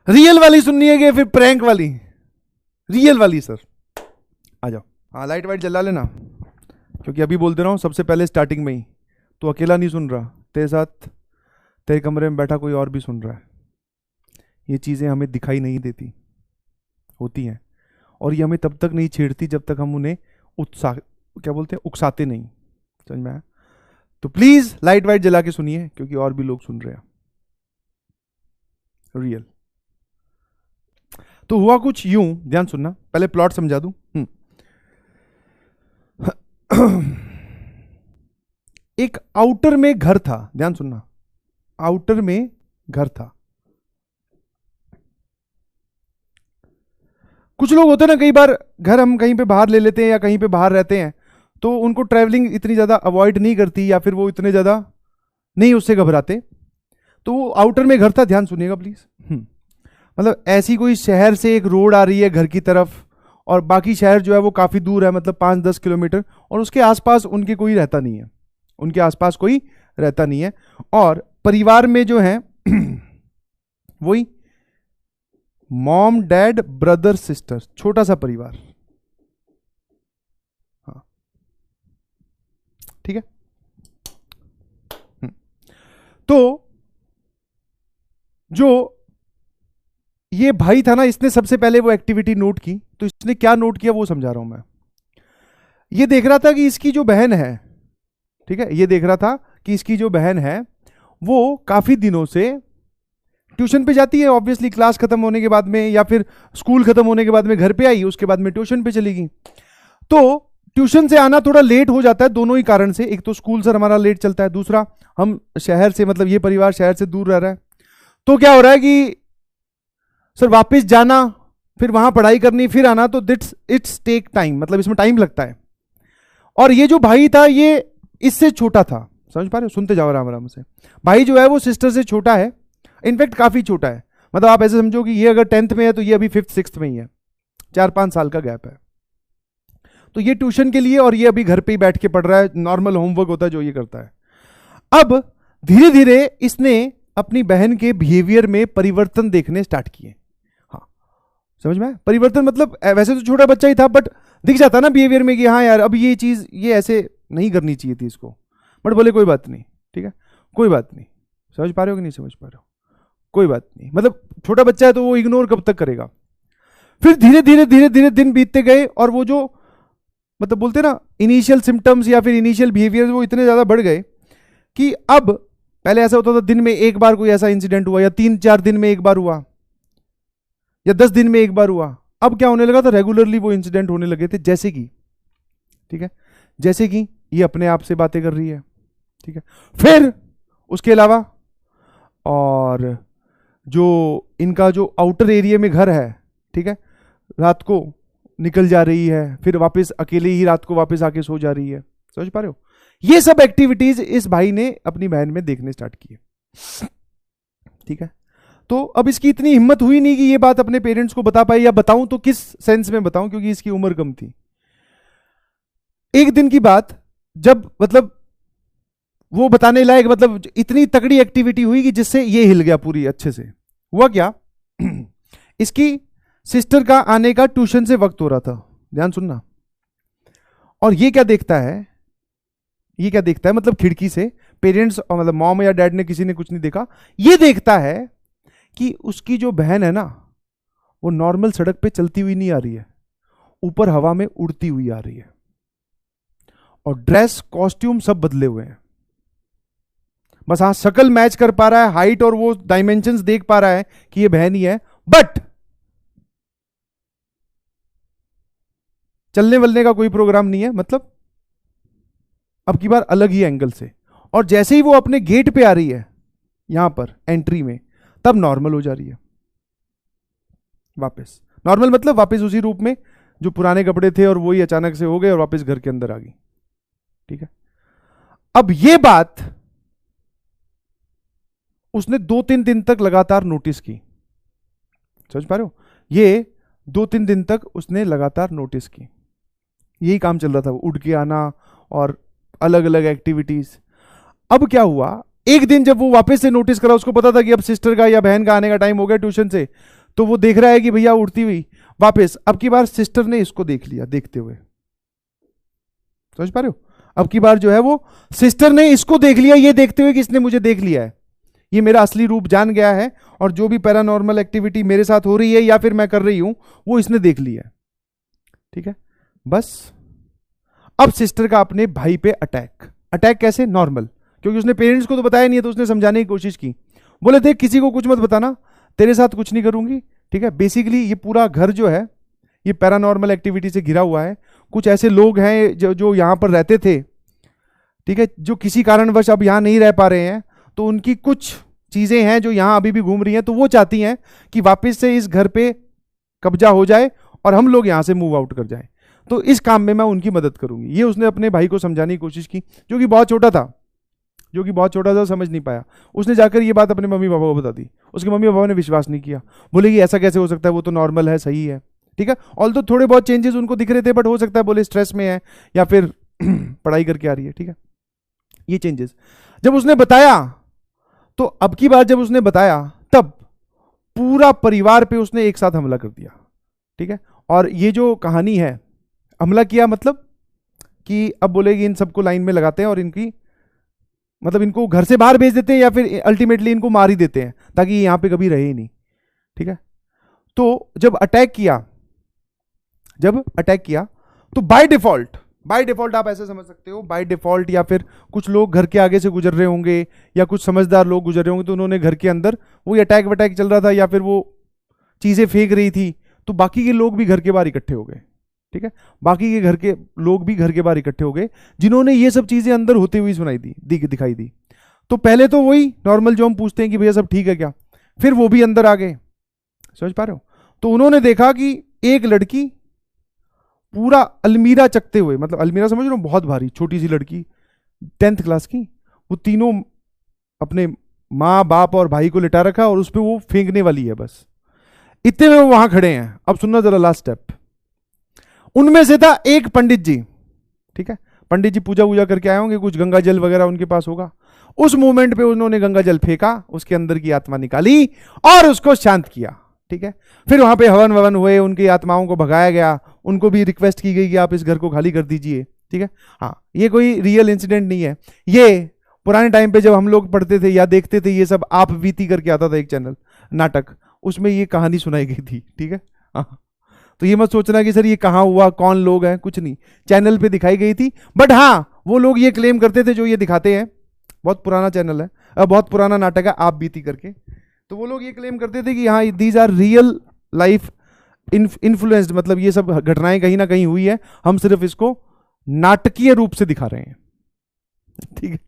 Real वाली सुननी है कि फिर प्रैंक वाली? रियल वाली सर, आ जाओ। हाँ लाइट वाइट जला लेना, क्योंकि अभी बोल दे रहा हूँ सबसे पहले स्टार्टिंग में ही। तो अकेला नहीं सुन रहा, तेरे साथ तेरे कमरे में बैठा कोई और भी सुन रहा है। ये चीज़ें हमें दिखाई नहीं देती, होती हैं, और ये हमें तब तक नहीं छेड़ती जब तक हम उन्हें उत्साह क्या बोलते हैं, उकसाते नहीं। समझ में आया? तो प्लीज लाइट वाइट जला के सुनिए, क्योंकि और भी लोग सुन रहे हैं। रियल। तो हुआ कुछ यूं, ध्यान सुनना, पहले प्लॉट समझा दूं। एक आउटर में घर था, ध्यान सुनना, आउटर में घर था। कुछ लोग होते हैं ना, कई बार घर हम कहीं पे बाहर ले लेते हैं या कहीं पे बाहर रहते हैं, तो उनको ट्रैवलिंग इतनी ज्यादा अवॉइड नहीं करती, या फिर वो इतने ज्यादा नहीं उससे घबराते। तो वो आउटर में घर था, ध्यान सुनिएगा प्लीज। मतलब ऐसी कोई शहर से एक रोड आ रही है घर की तरफ, और बाकी शहर जो है वो काफी दूर है, मतलब 5-10 किलोमीटर, और उसके आसपास उनके कोई रहता नहीं है, उनके आसपास कोई रहता नहीं है। और परिवार में जो है वही मॉम डैड ब्रदर सिस्टर, छोटा सा परिवार। हाँ ठीक है। तो जो ये भाई था ना, इसने सबसे पहले वो एक्टिविटी नोट की। तो इसने क्या नोट किया वो समझा रहा हूं मैं। ये देख रहा था कि इसकी जो बहन है, ठीक है, ये देख रहा था कि इसकी जो बहन है वो काफी दिनों से ट्यूशन पे जाती है, ऑब्वियसली क्लास खत्म होने के बाद में, या फिर स्कूल खत्म होने के बाद में घर पे आई, उसके बाद में ट्यूशन पे चली गई। तो ट्यूशन से आना थोड़ा लेट हो जाता है, दोनों ही कारण से। एक तो स्कूल सर हमारा लेट चलता है, दूसरा हम शहर से, मतलब ये परिवार शहर से दूर रह रहा है। तो क्या हो रहा है कि सर वापस जाना, फिर वहां पढ़ाई करनी, फिर आना, तो इट्स टेक टाइम, मतलब इसमें टाइम लगता है। और ये जो भाई था ये इससे छोटा था, समझ पा रहे हो? सुनते जाओ आराम आराम से। भाई जो है वो सिस्टर से छोटा है, इनफैक्ट काफी छोटा है। मतलब आप ऐसे समझो कि ये अगर 10th में है तो ये अभी 5th-6th में ही है, 4-5 साल का गैप है। तो ये ट्यूशन के लिए, और ये अभी घर पे ही बैठ के पढ़ रहा है, नॉर्मल होमवर्क होता है जो ये करता है। अब धीरे धीरे इसने अपनी बहन के बिहेवियर में परिवर्तन देखने स्टार्ट किए। हाँ समझ में? परिवर्तन मतलब वैसे तो छोटा बच्चा ही था, बट दिख जाता ना बिहेवियर में कि हाँ यार अब ये चीज ये ऐसे नहीं करनी चाहिए थी इसको, बट बोले कोई बात नहीं, ठीक है कोई बात नहीं। समझ पा रहे हो कि नहीं समझ पा रहे हो? कोई बात नहीं, मतलब छोटा बच्चा है तो वो इग्नोर कब तक करेगा। फिर धीरे धीरे धीरे धीरे दिन बीतते गए, और वो जो मतलब बोलते ना इनिशियल सिम्टम्स या फिर इनिशियल बिहेवियर वो इतने ज्यादा बढ़ गए कि अब पहले ऐसा होता था दिन में एक बार कोई ऐसा इंसिडेंट हुआ, या 3-4 दिन में एक बार हुआ, या 10 दिन में एक बार हुआ। अब क्या होने लगा था, रेगुलरली वो इंसिडेंट होने लगे थे। जैसे कि, ठीक है, जैसे कि ये अपने आप से बातें कर रही है, ठीक है, फिर उसके अलावा और जो इनका जो आउटर एरिया में घर है, ठीक है, रात को निकल जा रही है, फिर वापस अकेले ही रात को वापस आके सो जा रही है। समझ पा रहे हो? ये सब एक्टिविटीज इस भाई ने अपनी बहन में देखने स्टार्ट किए, ठीक है। तो अब इसकी इतनी हिम्मत हुई नहीं कि ये बात अपने पेरेंट्स को बता पाए, या बताऊं तो किस सेंस में बताऊं, क्योंकि इसकी उम्र कम थी। एक दिन की बात, जब मतलब वो बताने लायक, मतलब इतनी तगड़ी एक्टिविटी हुई कि जिससे ये हिल गया पूरी अच्छे से। हुआ क्या इसकी सिस्टर का आने का ट्यूशन से वक्त हो रहा था, ध्यान सुनना। और ये क्या देखता है, ये क्या देखता है, मतलब खिड़की से पेरेंट्स, मतलब मॉम या डैड ने, किसी ने कुछ नहीं देखा, ये देखता है कि उसकी जो बहन है ना वो नॉर्मल सड़क पे चलती हुई नहीं आ रही है, ऊपर हवा में उड़ती हुई आ रही है, और ड्रेस कॉस्ट्यूम सब बदले हुए हैं। बस हाँ शक्ल मैच कर पा रहा है, हाइट और वो डायमेंशंस देख पा रहा है कि ये बहन ही है, बट चलने वलने का कोई प्रोग्राम नहीं है, मतलब अब की बार अलग ही एंगल से। और जैसे ही वो अपने गेट पे आ रही है, यहां पर एंट्री में, तब नॉर्मल हो जा रही है वापस। नॉर्मल मतलब वापस उसी रूप में जो पुराने कपड़े थे, और वही अचानक से हो गए और वापस घर के अंदर आ गई, ठीक है। अब ये बात उसने 2-3 दिन तक लगातार नोटिस की। समझ पा रहे हो? ये 2-3 दिन तक उसने लगातार नोटिस की, यही काम चल रहा था, उड़ के आना और अलग अलग एक्टिविटीज। अब क्या हुआ, एक दिन जब वो वापस से नोटिस करा, उसको पता था कि अब सिस्टर का या बहन का आने का टाइम हो गया ट्यूशन से, तो वो देख रहा है कि भैया उड़ती हुई वापस। अब की बार सिस्टर ने इसको देख लिया देखते हुए, समझ पा रहे हो? अब की बार जो है वो सिस्टर ने इसको देख लिया ये देखते हुए कि इसने मुझे देख लिया है, ये मेरा असली रूप जान गया है, और जो भी पैरानॉर्मल एक्टिविटी मेरे साथ हो रही है या फिर मैं कर रही हूं वो इसने देख लिया है। ठीक है, बस अब सिस्टर का अपने भाई पे अटैक कैसे? नॉर्मल, क्योंकि उसने पेरेंट्स को तो बताया नहीं है, तो उसने समझाने की कोशिश की, बोले देख किसी को कुछ मत बताना, तेरे साथ कुछ नहीं करूंगी। ठीक है, बेसिकली ये पूरा घर जो है ये पैरानॉर्मल एक्टिविटी से घिरा हुआ है। कुछ ऐसे लोग हैं जो यहां पर रहते थे, ठीक है, जो किसी कारणवश अब यहां नहीं रह पा रहे हैं, तो उनकी कुछ चीजें हैं जो यहां अभी भी घूम रही हैं, तो वो चाहती हैं कि वापस से इस घर पे कब्जा हो जाए और हम लोग यहां से मूव आउट कर जाएं। तो इस काम में मैं उनकी मदद करूंगी। ये उसने अपने भाई को समझाने की कोशिश की, जो कि बहुत छोटा था, समझ नहीं पाया। उसने जाकर ये बात अपने मम्मी पापा को बता दी। उसके मम्मी पापा ने विश्वास नहीं किया, बोले कि ऐसा कैसे हो सकता है, वो तो नॉर्मल है, सही है। ठीक है, ऑल तो थोड़े बहुत चेंजेस उनको दिख रहे थे, बट हो सकता है बोले स्ट्रेस में है या फिर पढ़ाई करके आ रही है। ठीक है, ये चेंजेस जब उसने बताया, तो अब की बार जब उसने बताया तब पूरा परिवार पे उसने एक साथ हमला कर दिया। ठीक है, और ये जो कहानी है, हमला किया मतलब कि अब बोलेगी इन सबको लाइन में लगाते हैं और इनकी मतलब इनको घर से बाहर भेज देते हैं, या फिर अल्टीमेटली इनको मार ही देते हैं ताकि ये यहां पे कभी रहे ही नहीं। ठीक है, तो जब अटैक किया तो बाय डिफॉल्ट आप ऐसे समझ सकते हो, बाय डिफॉल्ट, या फिर कुछ लोग घर के आगे से गुजर रहे होंगे या कुछ समझदार लोग गुजर रहे होंगे, तो उन्होंने घर के अंदर वही अटैक वटैक चल रहा था या फिर वो चीजें फेंक रही थी, तो बाकी के लोग भी घर के बाहर इकट्ठे हो गए। ठीक है, बाकी के घर के लोग भी घर के बाहर इकट्ठे हो गए, जिन्होंने ये सब चीजें अंदर होते हुए दिखाई दी। तो पहले तो वही नॉर्मल जो हम पूछते हैं कि भैया सब ठीक है क्या, फिर वो भी अंदर आ गए, समझ पा रहे हो? तो उन्होंने देखा कि एक लड़की पूरा अलमीरा चकते हुए, मतलब अलमीरा समझ रहे हो, बहुत भारी, छोटी सी लड़की 10th क्लास की, वो तीनों अपने माँ बाप और भाई को लिटा रखा और उस पर वो फेंकने वाली है। बस इतने में वो वहां खड़े हैं। अब सुनना जरा लास्ट स्टेप। उनमें से था एक पंडित जी। ठीक है, पंडित जी पूजा वूजा करके आए होंगे, कुछ गंगा जल वगैरह उनके पास होगा। उस मोमेंट पे उन्होंने गंगा जल फेंका, उसके अंदर की आत्मा निकाली और उसको शांत किया। ठीक है, फिर वहां पे हवन ववन हुए, उनकी आत्माओं को भगाया गया, उनको भी रिक्वेस्ट की गई कि आप इस घर को खाली कर दीजिए। ठीक है, हाँ, ये कोई रियल इंसिडेंट नहीं है, ये पुराने टाइम पे जब हम लोग पढ़ते थे या देखते थे, ये सब आप बीती करके आता था एक चैनल नाटक, उसमें ये कहानी सुनाई गई थी। ठीक है, हाँ, तो ये मत सोचना कि सर ये कहाँ हुआ, कौन लोग हैं, कुछ नहीं, चैनल पे दिखाई गई थी। बट हाँ, वो लोग ये क्लेम करते थे जो ये दिखाते हैं, बहुत पुराना चैनल है, बहुत पुराना नाटक है आप बीती करके, तो वो लोग ये क्लेम करते थे कि हाँ these are real life influenced, मतलब ये सब घटनाएं कहीं ना कहीं हुई है, हम सिर्फ इसको नाटकीय रूप से दिखा रहे हैं। ठीक है,